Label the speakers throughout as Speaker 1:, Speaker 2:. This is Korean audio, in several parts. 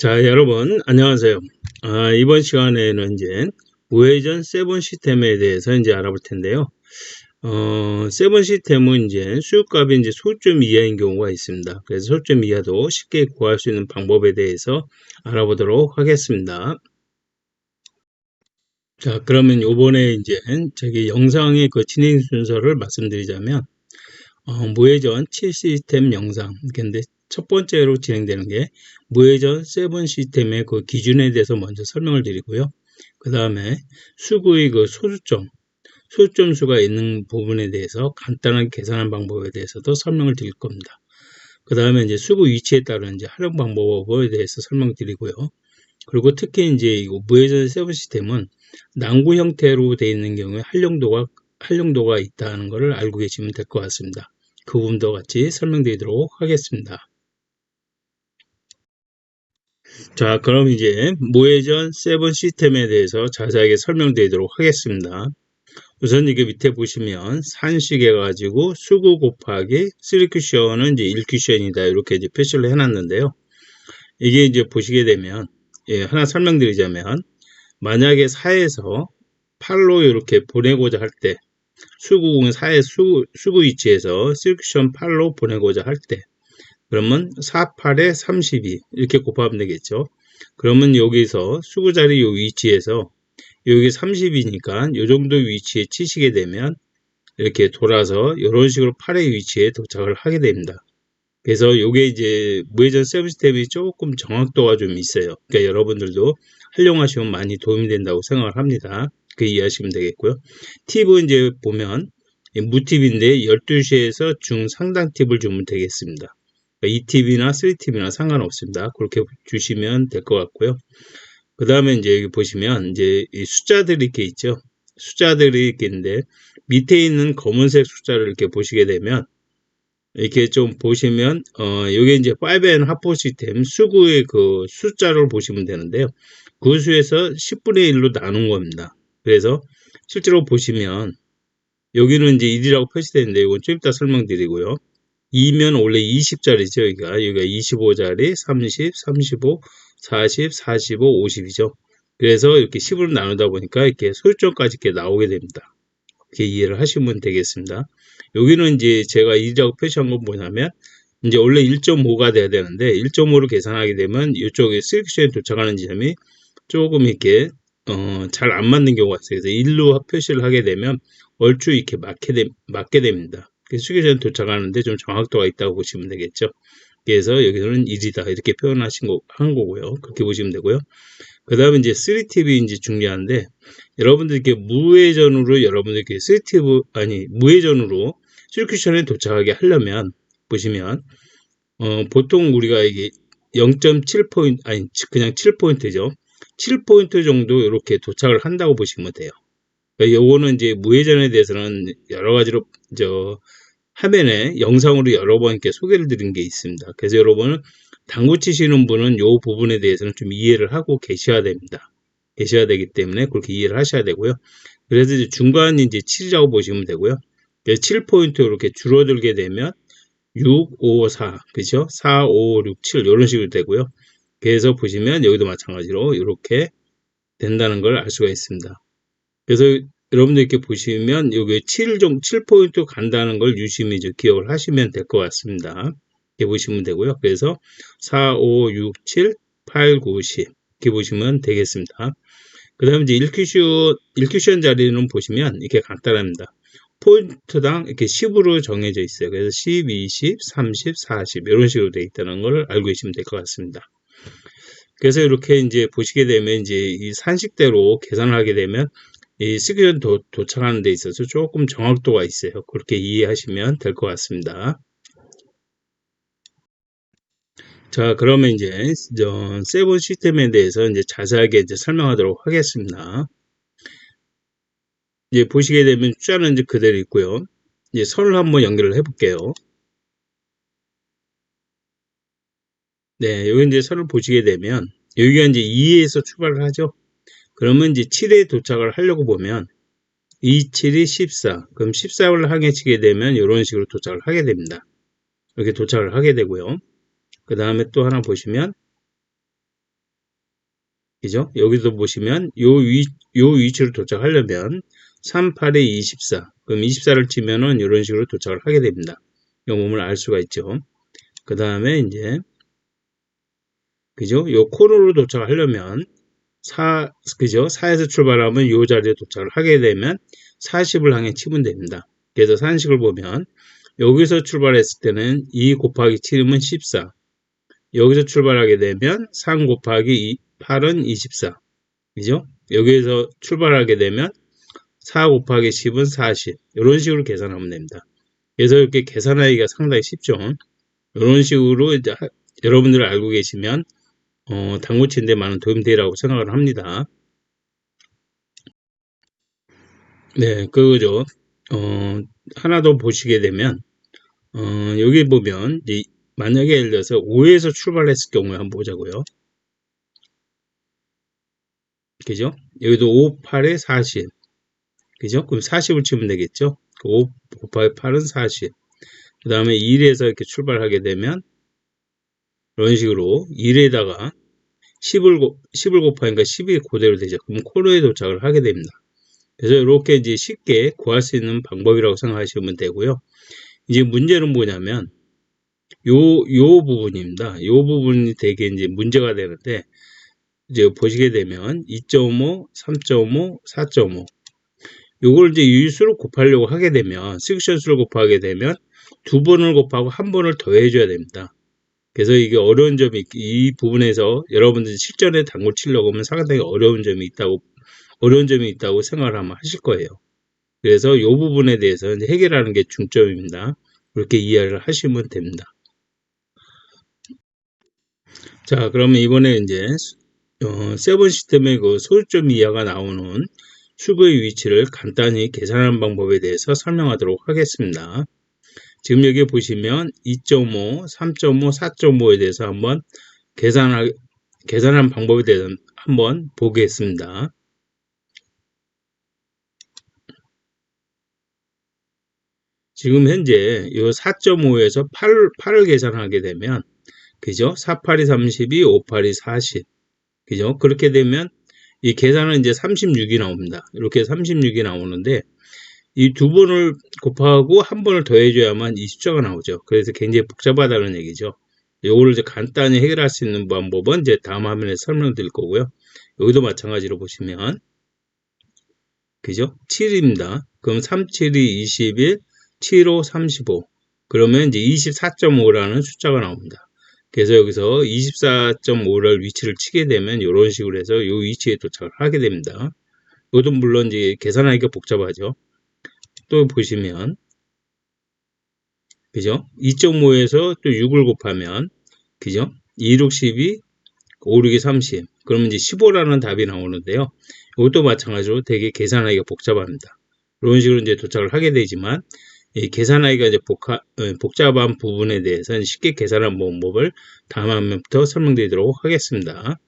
Speaker 1: 자, 여러분, 안녕하세요. 이번 시간에는 이제 우회전 세븐 시스템에 대해서 이제 알아볼 텐데요. 세븐 시스템은 이제 수요값이 이제 소점 이하인 경우가 있습니다. 그래서 소점 이하도 쉽게 구할 수 있는 방법에 대해서 알아보도록 하겠습니다. 자, 그러면 요번에 이제 저기 영상의 그 진행 순서를 말씀드리자면, 무회전 7 시스템 영상. 근데 첫 번째로 진행되는 게 무회전 세븐 시스템의 그 기준에 대해서 먼저 설명을 드리고요. 그 다음에 수구의 그 소수점 수가 있는 부분에 대해서 간단하게 계산하는 방법에 대해서도 설명을 드릴 겁니다. 그 다음에 이제 수구 위치에 따른 이제 활용 방법에 대해서 설명드리고요. 그리고 특히 이제 이 무회전 세븐 시스템은 난구 형태로 되어 있는 경우에 활용도가 있다는 것을 알고 계시면 될 것 같습니다. 그 부분도 같이 설명드리도록 하겠습니다. 자, 그럼 이제 무회전 세븐 시스템에 대해서 자세하게 설명드리도록 하겠습니다. 우선 이게 밑에 보시면 산식해 가지고 수구 곱하기 3쿠션은 이제 1쿠션이다 이렇게 이제 표시를 해놨는데요. 이게 이제 보시게 되면 하나 설명드리자면 만약에 4에서 8로 이렇게 보내고자 할 때 수구 4의 수구 위치에서 3쿠션 8로 보내고자 할 때 그러면 4, 8에 32 이렇게 곱하면 되겠죠. 그러면 여기서 수구 자리 요 위치에서 여기 30이니까 요 정도 위치에 치시게 되면 이렇게 돌아서 이런 식으로 8의 위치에 도착을 하게 됩니다. 그래서 요게 이제 무회전 세븐 시스템이 조금 정확도가 좀 있어요. 그러니까 여러분들도 활용하시면 많이 도움이 된다고 생각을 합니다. 그 이해하시면 되겠고요. 팁은 이제 보면 무팁인데 12시에서 중상단 팁을 주면 되겠습니다. 2팁이나 3팁이나 상관없습니다. 그렇게 주시면 될 것 같고요. 그 다음에 이제 여기 보시면 이제 이 숫자들이 이렇게 있죠. 숫자들이 이렇게 있는데 밑에 있는 검은색 숫자를 이렇게 보시게 되면 이렇게 좀 보시면 요게 이제 5N 하포 시스템 수구의 그 숫자를 보시면 되는데요. 그 수에서 10분의 1로 나눈 겁니다. 그래서 실제로 보시면 여기는 이제 1이라고 표시되는데 이건 좀 이따 설명드리고요. 2면 원래 20짜리죠. 여기가 25짜리, 30, 35, 40, 45, 50이죠. 그래서 이렇게 10으로 나누다 보니까 이렇게 소유점까지 이렇게 나오게 됩니다. 이렇게 이해를 하시면 되겠습니다. 여기는 이제 제가 2라고 표시한 건 뭐냐면 이제 원래 1.5가 돼야 되는데 1.5로 계산하게 되면 이쪽에 셀렉션에 도착하는 지점이 조금 이렇게 잘 안 맞는 경우가 있어요. 그래서 1로 표시를 하게 되면 얼추 이렇게 맞게 됩니다. 그래서 수교전 도착하는데 좀 정확도가 있다고 보시면 되겠죠. 그래서 여기서는 1이다 이렇게 한 거고요. 그렇게 보시면 되고요. 그 다음에 이제 3팁이 이제 중요한데 여러분들 이렇게 무회전으로 여러분들 이렇게 3팁 무회전으로 셀큐션에 도착하게 하려면 보시면 보통 우리가 이게 0.7포인트 그냥 7포인트죠. 7포인트 정도 이렇게 도착을 한다고 보시면 돼요. 요거는 이제 무회전에 대해서는 여러 가지로 화면에 영상으로 여러 번 이렇게 소개를 드린 게 있습니다. 그래서 여러분은 당구 치시는 분은 요 부분에 대해서는 좀 이해를 하고 계셔야 됩니다. 계셔야 되기 때문에 그렇게 이해를 하셔야 되고요. 그래서 이제 중간이 이제 7이라고 보시면 되고요. 7포인트 이렇게 줄어들게 되면 6, 5, 4, 그죠? 4, 5, 6, 7 이런 식으로 되고요. 그래서 보시면 여기도 마찬가지로 이렇게 된다는 걸 알 수가 있습니다. 그래서 여러분들 이렇게 보시면 여기 7포인트 간다는 걸 유심히 기억을 하시면 될 것 같습니다. 이렇게 보시면 되고요. 그래서 4, 5, 6, 7, 8, 9, 10 이렇게 보시면 되겠습니다. 그 다음에 이제 1쿠션 자리는 보시면 이렇게 간단합니다. 포인트당 이렇게 10으로 정해져 있어요. 그래서 10, 20, 30, 40 이런 식으로 되어 있다는 걸 알고 계시면 될 것 같습니다. 그래서 이렇게 이제 보시게 되면 이제 이 산식대로 계산을 하게 되면 이 스큐션 도착하는 데 있어서 조금 정확도가 있어요. 그렇게 이해하시면 될 것 같습니다. 자, 그러면 이제 세븐 시스템에 대해서 이제 자세하게 이제 설명하도록 하겠습니다. 이제 보시게 되면 숫자는 이제 그대로 있고요. 이제 선을 한번 연결을 해볼게요. 네, 여기 이제 선을 보시게 되면 여기가 이제 2에서 출발을 하죠. 그러면 이제 7에 도착을 하려고 보면 2, 7이 14. 그럼 14를 향해 치게 되면 이런 식으로 도착을 하게 됩니다. 이렇게 도착을 하게 되고요. 그 다음에 또 하나 보시면 그죠? 여기도 보시면 요 위치로 도착하려면 3, 8에 24. 그럼 24를 치면은 이런 식으로 도착을 하게 됩니다. 요 몸을 알 수가 있죠. 그 다음에 이제, 그죠? 요 코너로 도착하려면 그죠? 4에서 출발하면 요 자리에 도착을 하게 되면 40을 향해 치면 됩니다. 그래서 산식을 보면 여기서 출발했을 때는 2 곱하기 7이면 14. 여기서 출발하게 되면 3 곱하기 8은 24. 그죠? 여기에서 출발하게 되면 4 곱하기 10은 40. 이런 식으로 계산하면 됩니다. 그래서 이렇게 계산하기가 상당히 쉽죠. 이런 식으로 이제 여러분들 알고 계시면 당구 치는데 많은 도움이 되리라고 생각을 합니다. 네, 그거죠. 하나 더 보시게 되면 여기 보면 이제 만약에 예를 들어서 5에서 출발했을 경우에 한번 보자고요. 그죠? 여기도 5, 8에 40. 그죠? 그럼 40을 치면 되겠죠? 5 곱하기 8은 40. 그 다음에 1에서 이렇게 출발하게 되면 이런 식으로 1에다가 10을 곱하니까 10이 그대로 되죠. 그럼 코너에 도착을 하게 됩니다. 그래서 이렇게 이제 쉽게 구할 수 있는 방법이라고 생각하시면 되고요. 이제 문제는 뭐냐면 요 부분입니다. 요 부분이 되게 이제 문제가 되는데 이제 보시게 되면 2.5, 3.5, 4.5 요걸 이제 유수를 곱하려고 하게 되면 섹션 수를 곱하게 되면 두 번을 곱하고 한 번을 더해 줘야 됩니다. 그래서 이게 어려운 점이 이 부분에서 여러분들이 실전에 당구 치려고 하면 상당히 어려운 점이 있다고 생각을 하면 하실 거예요. 그래서 이 부분에 대해서 이제 해결하는 게 중점입니다. 그렇게 이해를 하시면 됩니다. 자, 그러면 이번에 이제 세븐 시스템의 그 소수점 이하가 나오는 수구의 위치를 간단히 계산하는 방법에 대해서 설명하도록 하겠습니다. 지금 여기 보시면 2.5, 3.5, 4.5에 대해서 한번 계산한 방법에 대해서 한번 보겠습니다. 지금 현재 이 4.5에서 8을 계산하게 되면 그죠? 4, 8이 32, 5, 8이 40. 그죠? 그렇게 되면 이 계산은 이제 36이 나옵니다. 이렇게 36이 나오는데 이 두 번을 곱하고 한 번을 더해줘야만 이 숫자가 나오죠. 그래서 굉장히 복잡하다는 얘기죠. 요거를 이제 간단히 해결할 수 있는 방법은 이제 다음 화면에 설명드릴 거고요. 여기도 마찬가지로 보시면 그죠? 7입니다. 그럼 3, 7이 21, 7, 5, 35. 그러면 이제 24.5라는 숫자가 나옵니다. 그래서 여기서 24.5를 위치를 치게 되면 이런 식으로 해서 이 위치에 도착을 하게 됩니다. 이것도 물론 이제 계산하기가 복잡하죠. 또 보시면 그죠? 2.5에서 또 6을 곱하면 그죠? 2, 6, 12, 5, 6이 30. 그러면 이제 15라는 답이 나오는데요. 이것도 마찬가지로 되게 계산하기가 복잡합니다. 이런 식으로 이제 도착을 하게 되지만 이 계산하기가 이제 복잡한 부분에 대해서는 쉽게 계산하는 방법을 다음 화면부터 설명드리도록 하겠습니다.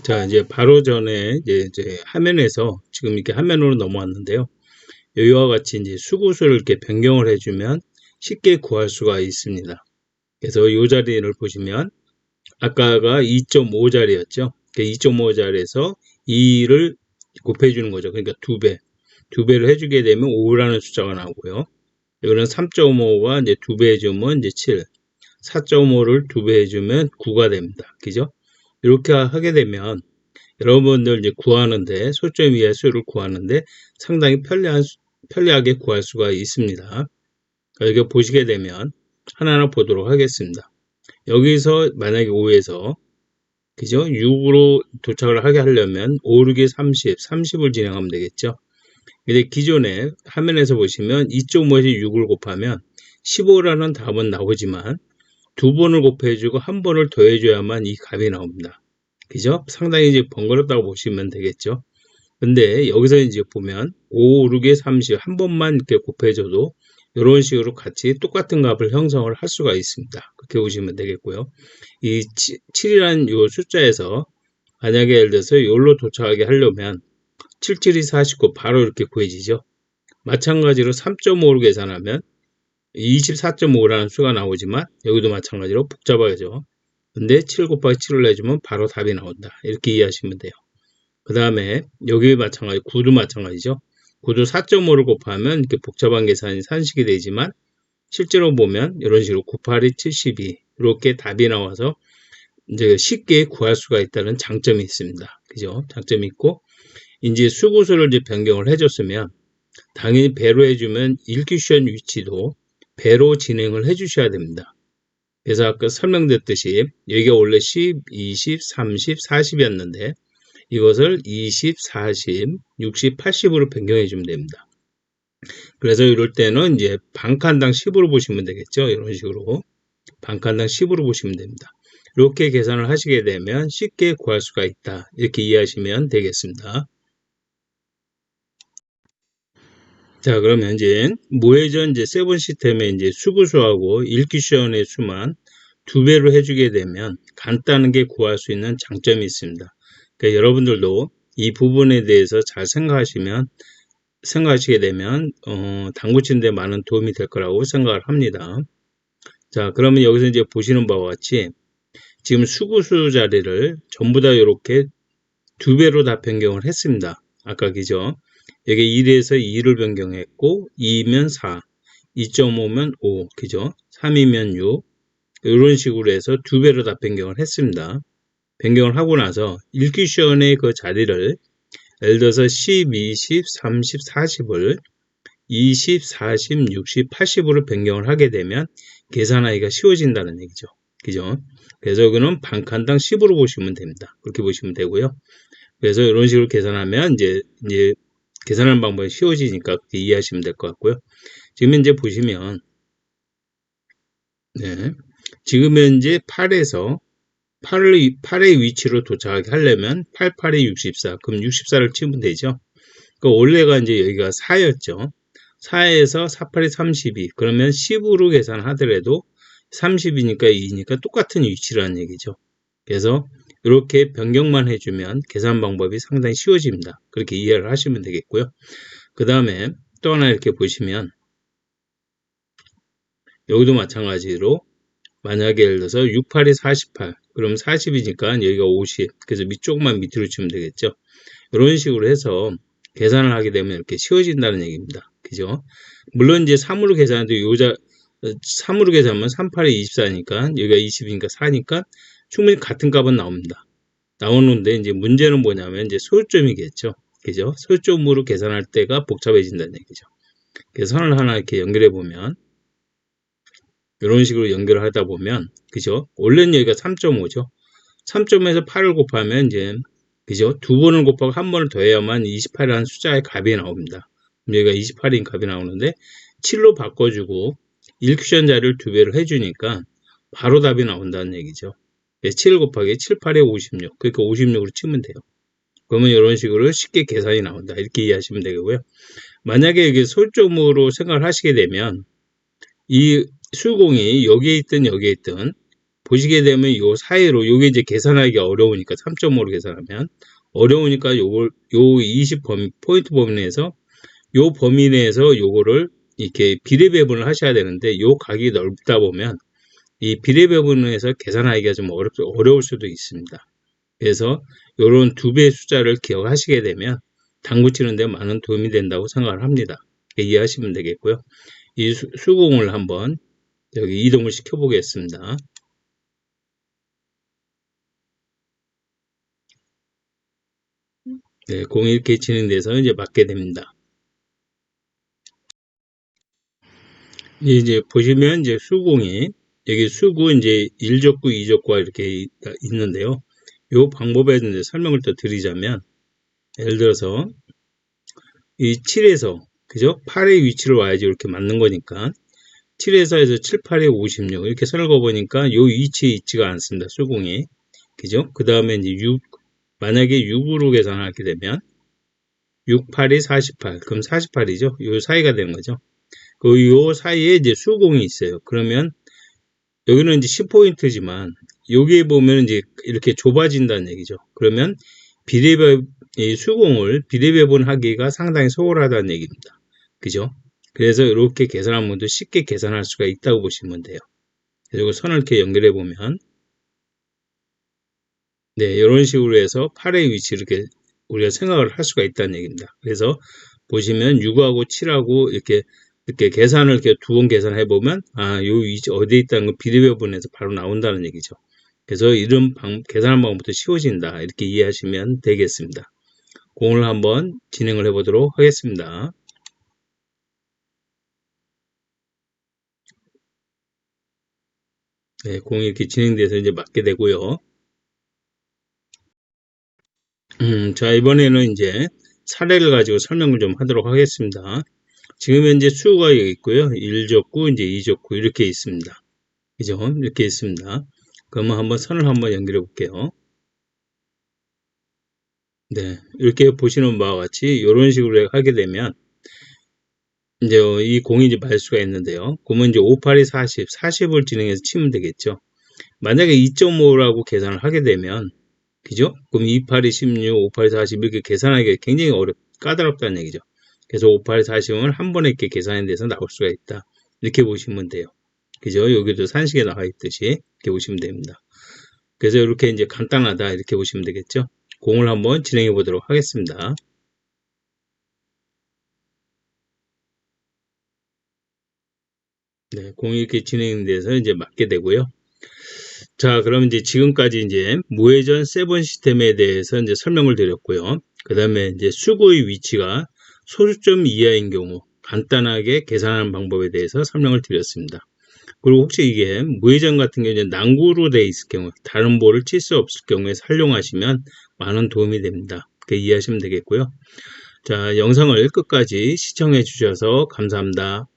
Speaker 1: 자, 이제 바로 전에 이제 화면에서 지금 이렇게 화면으로 넘어왔는데요. 여기와 같이 이제 수구수를 이렇게 변경을 해주면 쉽게 구할 수가 있습니다. 그래서 이 자리를 보시면 아까가 2.5자리였죠. 2.5자리에서 2를 곱해주는 거죠. 그러니까 2배. 2배를 해주게 되면 5라는 숫자가 나오고요. 이거는 3.5가 이제 2배 해주면 이제 7. 4.5를 2배 해주면 9가 됩니다. 그죠? 이렇게 하게 되면 여러분들 이제 구하는데, 소점 이하의 수를 구하는데 상당히 편리하게 구할 수가 있습니다. 여기 보시게 되면 하나하나 보도록 하겠습니다. 여기서 만약에 5에서 그죠? 6으로 도착을 하게 하려면 5, 6에 30, 30을 진행하면 되겠죠. 근데 기존에 화면에서 보시면 2.5에서 6을 곱하면 15라는 답은 나오지만 두 번을 곱해주고 한 번을 더해줘야만 이 값이 나옵니다. 그죠? 상당히 이제 번거롭다고 보시면 되겠죠. 근데 여기서 이제 보면 5, 6에 30 한 번만 이렇게 곱해줘도 이런 식으로 같이 똑같은 값을 형성을 할 수가 있습니다. 그렇게 보시면 되겠고요. 이 7이라는 이 숫자에서 만약에 예를 들어서 여기로 도착하게 하려면 7, 7이 49 바로 이렇게 구해지죠. 마찬가지로 3.5로 계산하면 24.5라는 수가 나오지만 여기도 마찬가지로 복잡하죠. 근데 7 곱하기 7을 내주면 바로 답이 나온다. 이렇게 이해하시면 돼요. 그 다음에 여기 마찬가지, 9도 마찬가지죠. 9도 4.5를 곱하면 이렇게 복잡한 계산이 산식이 되지만 실제로 보면 이런 식으로 982, 72 이렇게 답이 나와서 이제 쉽게 구할 수가 있다는 장점이 있습니다. 그죠? 장점이 있고, 이제 수구수를 이제 변경을 해줬으면 당연히 배로 해주면 1큐션 위치도 배로 진행을 해주셔야 됩니다. 그래서 아까 설명드렸듯이 여기가 원래 10, 20, 30, 40이었는데 이것을 20, 40, 60, 80으로 변경해 주면 됩니다. 그래서 이럴 때는 이제 반칸당 10으로 보시면 되겠죠. 이런 식으로 반칸당 10으로 보시면 됩니다. 이렇게 계산을 하시게 되면 쉽게 구할 수가 있다. 이렇게 이해하시면 되겠습니다. 자, 그러면 이제 모회전 이제 세븐 시스템의 이제 수구수하고 1큐션의 수만 2배로 해주게 되면 간단하게 구할 수 있는 장점이 있습니다. 그러니까 여러분들도 이 부분에 대해서 잘 생각하시게 되면 당구 치는데 많은 도움이 될 거라고 생각을 합니다. 자, 그러면 여기서 이제 보시는 바와 같이 지금 수구수 자리를 전부 다 이렇게 2배로 다 변경을 했습니다. 아까 그죠? 여기 1에서 2를 변경했고 2면 4, 2.5면 5, 그죠? 3이면 6 이런 식으로 해서 2배로 다 변경을 했습니다. 변경을 하고 나서 1큐션의 그 자리를 예를 들어서 10, 20, 30, 40을 20, 40, 60, 80으로 변경을 하게 되면 계산하기가 쉬워진다는 얘기죠. 그죠? 그래서 여기는 반칸당 10으로 보시면 됩니다. 그렇게 보시면 되고요. 그래서 이런 식으로 계산하면 이제 계산하는 방법이 쉬워지니까 그렇게 이해하시면 될 것 같고요. 지금 현재 보시면 네, 지금 현재 8의 위치로 도착하게 하려면 8, 8이 64, 그럼 64를 치면 되죠. 그 원래가 이제 여기가 4였죠. 4에서 4, 8이 32, 그러면 10으로 계산하더라도 30이니까 2니까 똑같은 위치라는 얘기죠. 그래서 이렇게 변경만 해주면 계산 방법이 상당히 쉬워집니다. 그렇게 이해를 하시면 되겠고요. 그 다음에 또 하나 이렇게 보시면 여기도 마찬가지로 만약에 예를 들어서 6, 8이 48, 그럼 40이니까 여기가 50, 그래서 조금만 밑으로 치면 되겠죠. 이런 식으로 해서 계산을 하게 되면 이렇게 쉬워진다는 얘기입니다. 그죠? 물론 이제 3으로 계산해도 3으로 계산하면 3, 8이 24니까 여기가 20이니까 4니까 충분히 같은 값은 나옵니다. 나오는데 이제 문제는 뭐냐면 이제 소요점이겠죠. 그죠? 소요점으로 계산할 때가 복잡해진다는 얘기죠. 그래서 선을 하나 이렇게 연결해 보면 이런 식으로 연결을 하다 보면 그죠? 원래는 여기가 3.5죠. 3.5에서 8을 곱하면 이제 그죠? 두 번을 곱하고 한 번을 더해야만 28이라는 숫자의 값이 나옵니다. 여기가 28인 값이 나오는데 7로 바꿔주고 1큐션 자리를 2배를 해주니까 바로 답이 나온다는 얘기죠. 7 곱하기 7, 8에 56. 그러니까 56으로 치면 돼요. 그러면 이런 식으로 쉽게 계산이 나온다. 이렇게 이해하시면 되고요. 만약에 이게 솔점으로 생각을 하시게 되면 이 수공이 여기에 있든 보시게 되면 요 사이로 요게 이제 계산하기가 어려우니까 3.5로 계산하면 어려우니까 요 20 포인트 범위 내에서 요 범위 내에서 요거를 이렇게 비례 배분을 하셔야 되는데 요 각이 넓다 보면 이 비례 배분에서 계산하기가 좀 어려울 수도 있습니다. 그래서 요런 2배의 숫자를 기억하시게 되면 당구 치는데 많은 도움이 된다고 생각을 합니다. 이해하시면 되겠고요. 이 수공을 한번 여기 이동을 시켜 보겠습니다. 네, 공이 이렇게 진행돼서 이제 맞게 됩니다. 이제 보시면 이제 수공이 여기 수구 이제 1족구, 2족구가 이렇게 있는데요. 이 방법에 이제 설명을 또 드리자면 예를 들어서 이 7에서 그죠? 8의 위치를 와야지 이렇게 맞는 거니까 7에서 해서 7, 8에 56 이렇게 선을 그어보니까 요 위치에 있지가 않습니다. 수공이 그죠? 그 다음에 이제 6 만약에 6으로 계산하게 되면 6, 8이 48 그럼 48이죠? 요 사이가 되는 거죠. 요 사이에 이제 수공이 있어요. 그러면 여기는 이제 10포인트지만 여기에 보면 이제 이렇게 좁아진다는 얘기죠. 그러면 이 수공을 비례배분하기가 상당히 소홀하다는 얘기입니다. 그죠? 그래서 이렇게 계산한 분도 쉽게 계산할 수가 있다고 보시면 돼요. 그리고 선을 이렇게 연결해 보면 네, 이런 식으로 해서 8의 위치 이렇게 우리가 생각을 할 수가 있다는 얘기입니다. 그래서 보시면 6하고 7하고 이렇게 계산을 이렇게 두 번 계산해 보면 요 위치 어디에 있다는 거 비례배분에서 바로 나온다는 얘기죠. 그래서 이런 계산한 방법부터 쉬워진다. 이렇게 이해하시면 되겠습니다. 공을 한번 진행을 해 보도록 하겠습니다. 네, 공이 이렇게 진행돼서 이제 맞게 되고요. 자, 이번에는 이제 사례를 가지고 설명을 좀 하도록 하겠습니다. 지금 현재 수가 여기 있고요. 1족구, 이제 2족구 이렇게 있습니다. 그죠? 이렇게 있습니다. 그러면 한번 선을 한번 연결해 볼게요. 네, 이렇게 보시는 바와 같이 이런 식으로 하게 되면 이제 이 공이 이제 말 수가 있는데요. 그러면 이제 5, 8이 40, 40을 진행해서 치면 되겠죠. 만약에 2.5라고 계산을 하게 되면 그죠? 그럼 2, 8이 16, 5, 8이 40 이렇게 계산하기가 굉장히 까다롭다는 얘기죠. 그래서 5, 8이 40을 한 번에 이렇게 계산이 돼서 나올 수가 있다. 이렇게 보시면 돼요. 그죠? 여기도 산식에 나와 있듯이 이렇게 보시면 됩니다. 그래서 이렇게 이제 간단하다 이렇게 보시면 되겠죠. 공을 한번 진행해 보도록 하겠습니다. 네, 공이 이렇게 진행돼서 이제 맞게 되고요. 자, 그럼 이제 지금까지 이제 무회전 세븐 시스템에 대해서 이제 설명을 드렸고요. 그 다음에 이제 수구의 위치가 소수점 이하인 경우 간단하게 계산하는 방법에 대해서 설명을 드렸습니다. 그리고 혹시 이게 무회전 같은 경우에 난구로 돼 있을 경우, 다른 볼을 칠 수 없을 경우에 활용하시면 많은 도움이 됩니다. 그렇게 이해하시면 되겠고요. 자, 영상을 끝까지 시청해 주셔서 감사합니다.